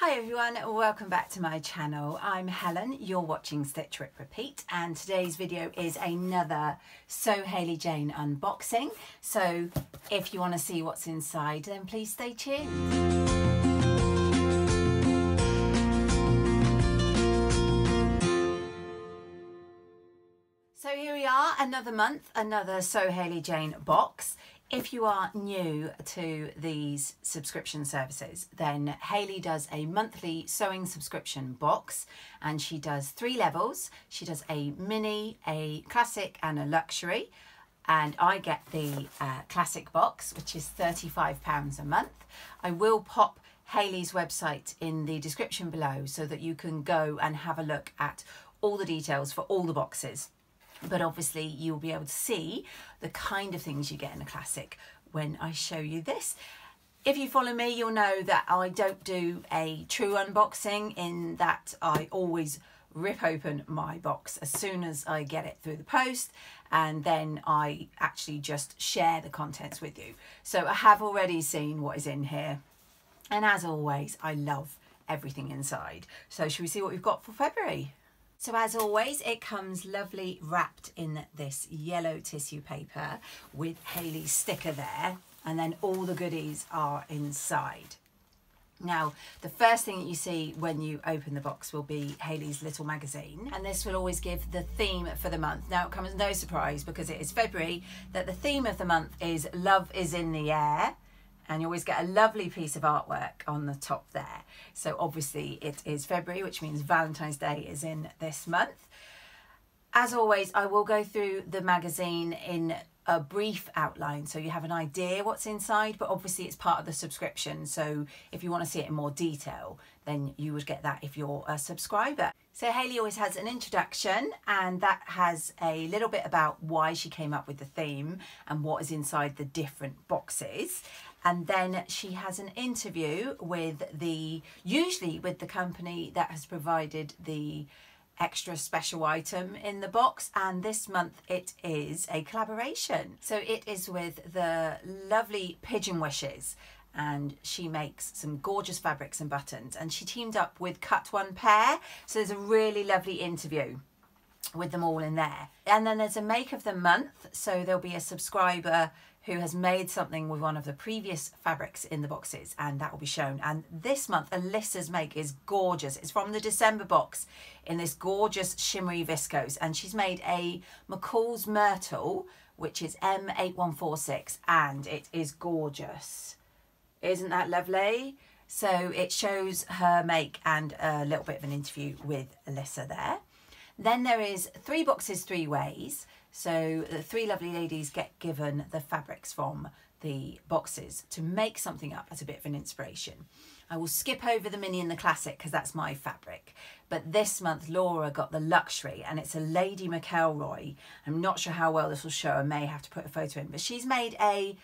Hi everyone, welcome back to my channel. I'm Helen, you're watching Stitch Rip Repeat, and today's video is another Sew Hayley Jane unboxing. So if you want to see what's inside, then please stay tuned. So here we are, another month, another Sew Hayley Jane box. If you are new to these subscription services, then Hayley does a monthly sewing subscription box, and she does 3 levels. She does a mini, a classic and a luxury, and I get the classic box, which is £35 a month. I will pop Hayley's website in the description below so that you can go and have a look at all the details for all the boxes. But obviously you'll be able to see the kind of things you get in a classic when I show you this. If you follow me, you'll know that I don't do a true unboxing, in that I always rip open my box as soon as I get it through the post, and then I actually just share the contents with you. So I have already seen what is in here, and as always, I love everything inside. So should we see what we've got for February? So as always, it comes lovely wrapped in this yellow tissue paper with Hayley's sticker there, and then all the goodies are inside. Now, the first thing that you see when you open the box will be Hayley's little magazine, and this will always give the theme for the month. Now, it comes as no surprise, because it is February, that the theme of the month is Love is in the Air. And you always get a lovely piece of artwork on the top there. So obviously it is February, which means Valentine's Day is in this month. As always, I will go through the magazine in a brief outline so you have an idea what's inside, but obviously it's part of the subscription. So if you want to see it in more detail, then you would get that if you're a subscriber. So Hayley always has an introduction, and that has a little bit about why she came up with the theme and what is inside the different boxes. And then she has an interview with usually with the company that has provided the extra special item in the box, and this month it is a collaboration. So it is with the lovely Pigeon Wishes, and she makes some gorgeous fabrics and buttons, and she teamed up with Cut One Pair. So there's a really lovely interview with them all in there. And then there's a make of the month, so there'll be a subscriber who has made something with one of the previous fabrics in the boxes, and that will be shown. And this month Alyssa's make is gorgeous. It's from the December box in this gorgeous shimmery viscose, and she's made a McCalls Myrtle, which is M8146, and it is gorgeous. Isn't that lovely? So it shows her make and a little bit of an interview with Alyssa there. Then there is 3 boxes 3 ways. So the 3 lovely ladies get given the fabrics from the boxes to make something up as a bit of an inspiration. I will skip over the mini and the classic because that's my fabric. But this month Laura got the luxury, and it's a Lady McElroy. I'm not sure how well this will show. I may have to put a photo in, but she's made a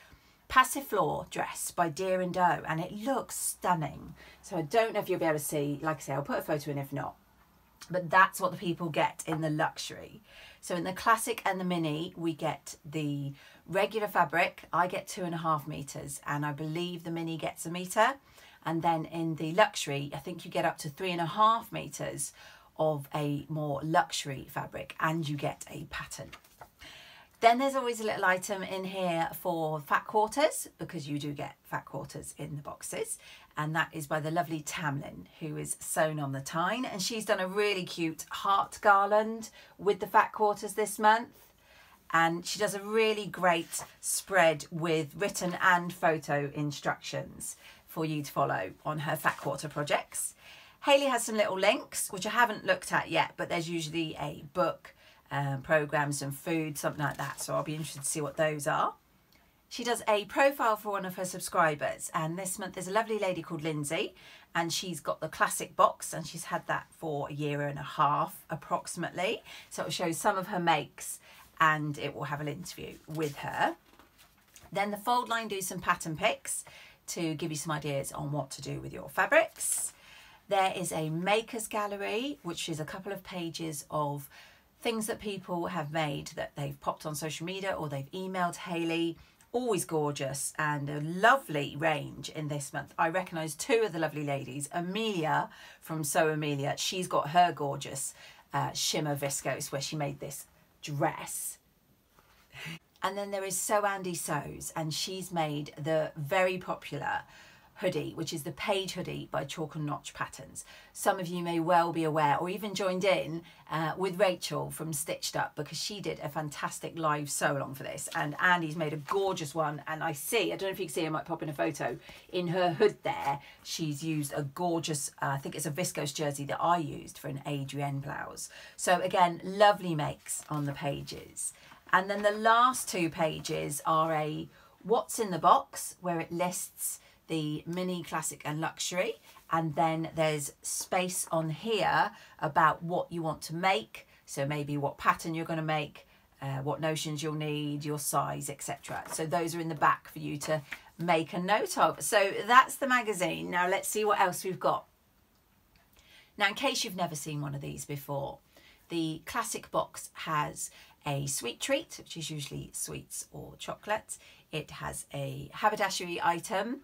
Passiflore dress by Deer and Doe, and it looks stunning. So I don't know if you'll be able to see. Like I say, I'll put a photo in if not. But that's what the people get in the luxury. So in the classic and the mini, we get the regular fabric. I get 2.5 meters, and I believe the mini gets 1 meter. And then in the luxury, I think you get up to 3.5 meters of a more luxury fabric, and you get a pattern. Then there's always a little item in here for fat quarters, because you do get fat quarters in the boxes. And that is by the lovely Tamlin, who is sewn on the Tyne. And she's done a really cute heart garland with the fat quarters this month. And she does a really great spread with written and photo instructions for you to follow on her fat quarter projects. Hayley has some little links, which I haven't looked at yet, but there's usually a book, programs and food, something like that, so I'll be interested to see what those are. She does a profile for one of her subscribers, and this month there's a lovely lady called Lindsay, and she's got the classic box, and she's had that for 1.5 years approximately. So it'll show some of her makes, and it will have an interview with her. Then the fold line do some pattern picks to give you some ideas on what to do with your fabrics. There is a makers gallery, which is a couple of pages of things that people have made that they've popped on social media or they've emailed Hayley, always gorgeous and a lovely range in this month. I recognise two of the lovely ladies. Amelia from Sew Amelia, she's got her gorgeous shimmer viscose where she made this dress. And then there is Sew Andy Sews, and she's made the very popular hoodie, which is the page hoodie by Chalk and Notch Patterns. Some of you may well be aware, or even joined in with Rachel from Stitched Up, because she did a fantastic live sew along for this, and Andy's made a gorgeous one. And I don't know if you can see, I might pop in a photo, in her hood there she's used a gorgeous I think it's a viscose jersey that I used for an Adrienne blouse. So again, lovely makes on the pages. And then the last two pages are a what's in the box, where it lists the mini, classic and luxury, and then there's space on here about what you want to make, so maybe what pattern you're going to make, what notions you'll need, your size, etc. So those are in the back for you to make a note of. So that's the magazine. Now let's see what else we've got. Now, in case you've never seen one of these before, the classic box has a sweet treat, which is usually sweets or chocolates. It has a haberdashery item,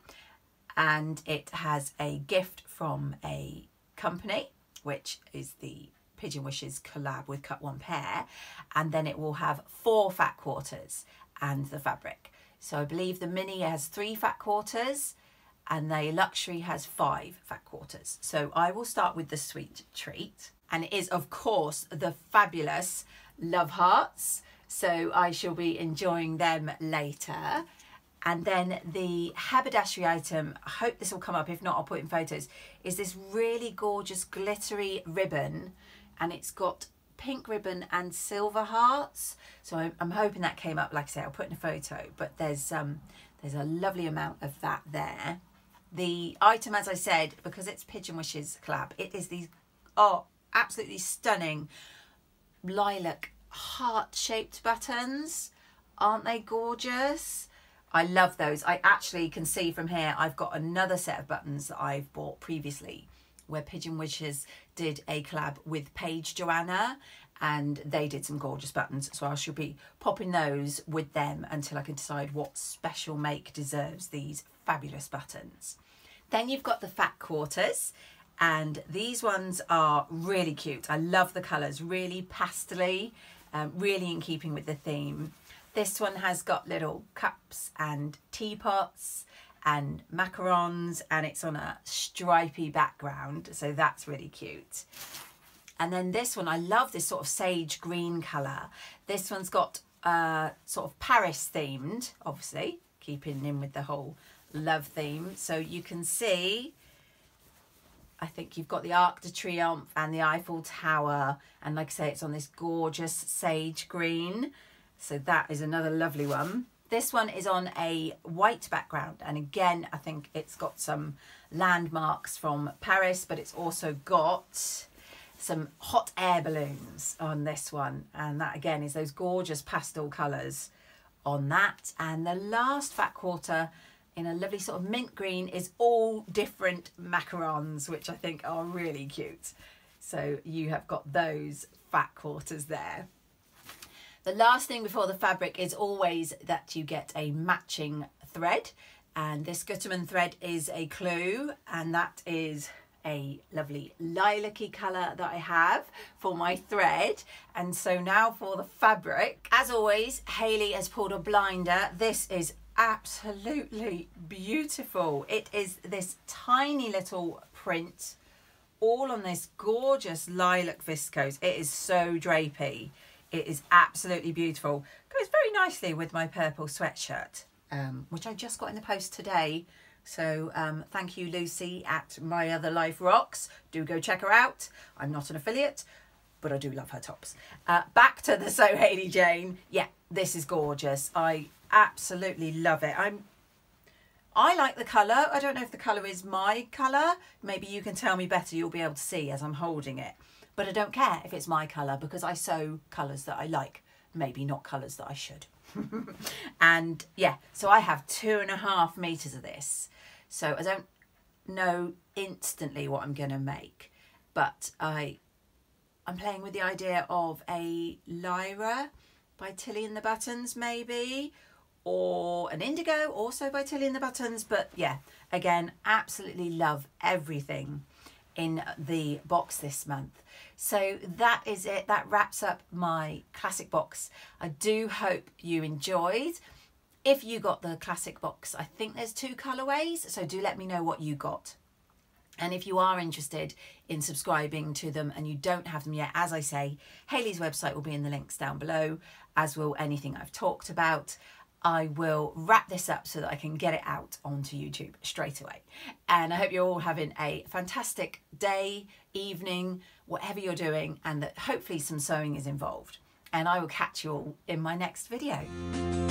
and it has a gift from a company, which is the Pigeon Wishes collab with Cut One Pair. And then it will have 4 fat quarters and the fabric. So I believe the mini has 3 fat quarters and the luxury has 5 fat quarters. So I will start with the sweet treat, and it is of course the fabulous Love Hearts, so I shall be enjoying them later. And then the haberdashery item, I hope this will come up, if not I'll put in photos, is this really gorgeous glittery ribbon, and it's got pink ribbon and silver hearts. So I'm hoping that came up. Like I say, I'll put in a photo, but there's a lovely amount of that there. The item, as I said, because it's Pigeon Wishes collab, it is these absolutely stunning lilac heart-shaped buttons. Aren't they gorgeous? I love those. I actually can see from here I've got another set of buttons that I've bought previously where Pigeon Wishes did a collab with Paige Joanna, and they did some gorgeous buttons, so I shall be popping those with them until I can decide what special make deserves these fabulous buttons. Then you've got the fat quarters, and these ones are really cute. I love the colours, really pastel-y, really in keeping with the theme. This one has got little cups and teapots and macarons, and it's on a stripy background, so that's really cute. And then this one, I love this sort of sage green colour. This one's got sort of Paris themed, obviously, keeping in with the whole love theme. So you can see, I think you've got the Arc de Triomphe and the Eiffel Tower, and like I say, it's on this gorgeous sage green. So that is another lovely one. This one is on a white background, and again, I think it's got some landmarks from Paris, but it's also got some hot air balloons on this one, and that again is those gorgeous pastel colours on that. And the last fat quarter in a lovely sort of mint green is all different macarons, which I think are really cute. So you have got those fat quarters there. The last thing before the fabric is always that you get a matching thread, and this Gutterman thread is a clue, and that is a lovely lilac-y colour that I have for my thread. And so now for the fabric, as always, Hayley has pulled a blinder. This is absolutely beautiful. It is this tiny little print all on this gorgeous lilac viscose. It is so drapey. It is absolutely beautiful. Goes very nicely with my purple sweatshirt, which I just got in the post today. So thank you, Lucy, at My Other Life Rocks. Do go check her out. I'm not an affiliate, but I do love her tops. Back to the Sew Hayley Jane. Yeah, this is gorgeous. I absolutely love it. I like the colour. I don't know if the colour is my colour. Maybe you can tell me better. You'll be able to see as I'm holding it. But I don't care if it's my colour, because I sew colours that I like, maybe not colours that I should. And yeah, so I have 2.5 meters of this. So I don't know instantly what I'm going to make, but I'm playing with the idea of a Lyra by Tilly and the Buttons, maybe, or an Indigo, also by Tilly and the Buttons. But yeah, again, absolutely love everything in the box this month. So that is it. That wraps up my classic box. I do hope you enjoyed. If you got the classic box, I think there's 2 colourways, so do let me know what you got. And if you are interested in subscribing to them and you don't have them yet, as I say, Hayley's website will be in the links down below, as will anything I've talked about. I will wrap this up so that I can get it out onto YouTube straight away. And I hope you're all having a fantastic day, evening, whatever you're doing, and that hopefully some sewing is involved. And I will catch you all in my next video.